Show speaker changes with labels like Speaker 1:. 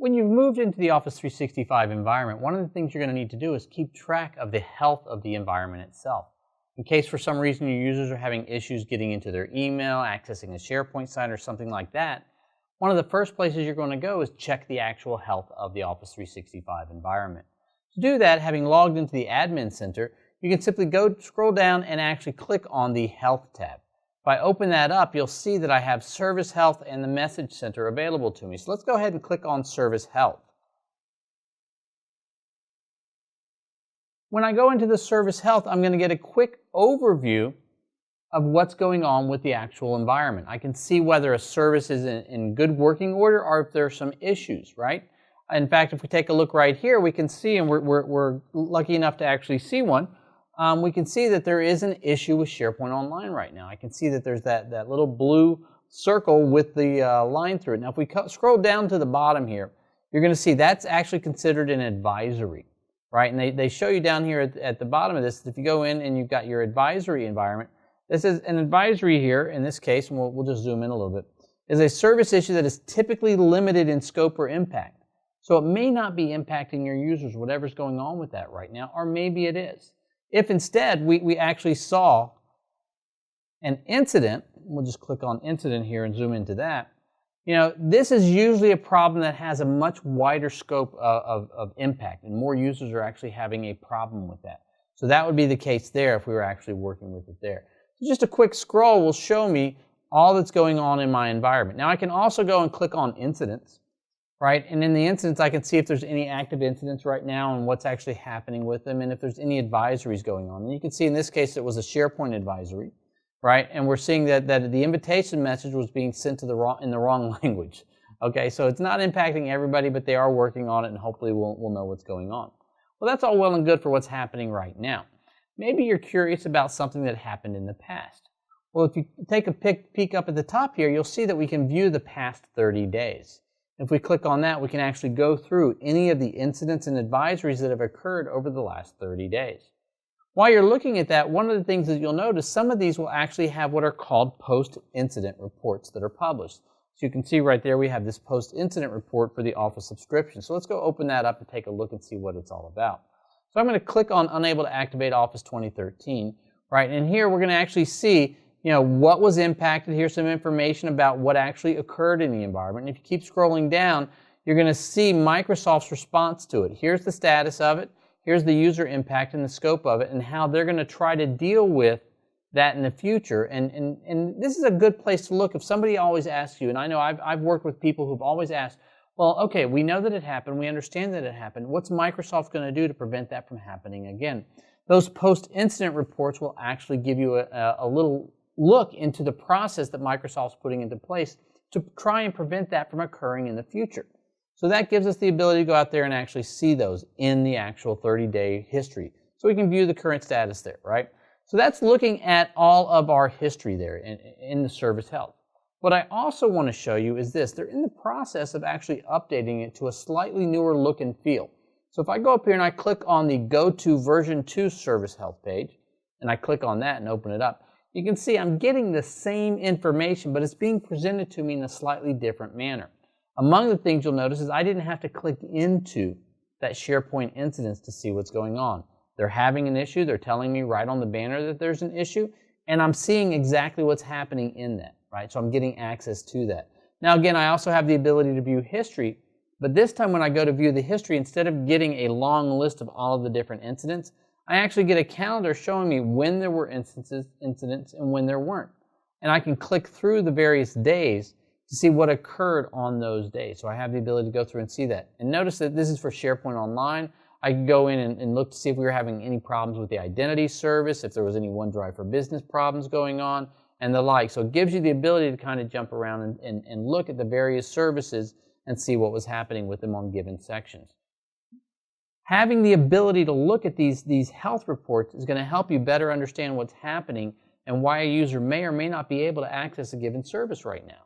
Speaker 1: When you've moved into the Office 365 environment, one of the things you're going to need to do is keep track of the health of the environment itself. In case for some reason your users are having issues getting into their email, accessing a SharePoint site or something like that, one of the first places you're going to go is check the actual health of the Office 365 environment. To do that, having logged into the Admin Center, you can simply scroll down and actually click on the Health tab. If I open that up, you'll see that I have Service Health and the Message Center available to me. So let's go ahead and click on Service Health. When I go into the Service Health, I'm going to get a quick overview of what's going on with the actual environment. I can see whether a service is in good working order or if there are some issues, right? In fact, if we take a look right here, we can see, and we're lucky enough to actually see one, we can see that there is an issue with SharePoint Online right now. I can see that there's that little blue circle with the line through it. Now, if we scroll down to the bottom here, you're going to see that's actually considered an advisory, right? And they show you down here at the bottom of this, if you go in and you've got your advisory environment, this is an advisory here, in this case, and we'll just zoom in a little bit, is a service issue that is typically limited in scope or impact. So it may not be impacting your users, whatever's going on with that right now, or maybe it is. If instead we actually saw an incident, we'll just click on incident here and zoom into that, this is usually a problem that has a much wider scope of impact, and more users are actually having a problem with that. So that would be the case there if we were actually working with it there. So just a quick scroll will show me all that's going on in my environment. Now I can also go and click on incidents, right? And in the incidents I can see if there's any active incidents right now and what's actually happening with them and if there's any advisories going on. And you can see in this case it was a SharePoint advisory, right? And we're seeing that the invitation message was being sent to in the wrong language. Okay, so it's not impacting everybody, but they are working on it and hopefully we'll know what's going on. Well, that's all well and good for what's happening right now. Maybe you're curious about something that happened in the past. Well, if you take a peek up at the top here, you'll see that we can view the past 30 days. If we click on that, we can actually go through any of the incidents and advisories that have occurred over the last 30 days. While you're looking at that, one of the things that you'll notice, some of these will actually have what are called post-incident reports that are published. So you can see right there we have this post-incident report for the Office subscription. So let's go open that up and take a look and see what it's all about. So I'm going to click on Unable to Activate Office 2013, right? And here we're going to actually see, what was impacted. Here's some information about what actually occurred in the environment. And if you keep scrolling down, you're going to see Microsoft's response to it. Here's the status of it. Here's the user impact and the scope of it and how they're going to try to deal with that in the future. And this is a good place to look. If somebody always asks you, and I know I've worked with people who've always asked, well, okay, we know that it happened. We understand that it happened. What's Microsoft going to do to prevent that from happening again? Those post-incident reports will actually give you a little look into the process that Microsoft's putting into place to try and prevent that from occurring in the future. So that gives us the ability to go out there and actually see those in the actual 30-day history. So we can view the current status there, right? So that's looking at all of our history there in the Service Health. What I also want to show you is this. They're in the process of actually updating it to a slightly newer look and feel. So if I go up here and I click on the Go to version 2 Service Health page, and I click on that and open it up, you can see I'm getting the same information, but it's being presented to me in a slightly different manner. Among the things you'll notice is I didn't have to click into that SharePoint incidents to see what's going on. They're having an issue. They're telling me right on the banner that there's an issue, and I'm seeing exactly what's happening in that, right? So I'm getting access to that. Now, again, I also have the ability to view history, but this time when I go to view the history, instead of getting a long list of all of the different incidents, I actually get a calendar showing me when there were incidents, and when there weren't. And I can click through the various days to see what occurred on those days. So I have the ability to go through and see that. And notice that this is for SharePoint Online. I can go in and look to see if we were having any problems with the identity service, if there was any OneDrive for Business problems going on, and the like. So it gives you the ability to kind of jump around and look at the various services and see what was happening with them on given sections. Having the ability to look at these health reports is going to help you better understand what's happening and why a user may or may not be able to access a given service right now.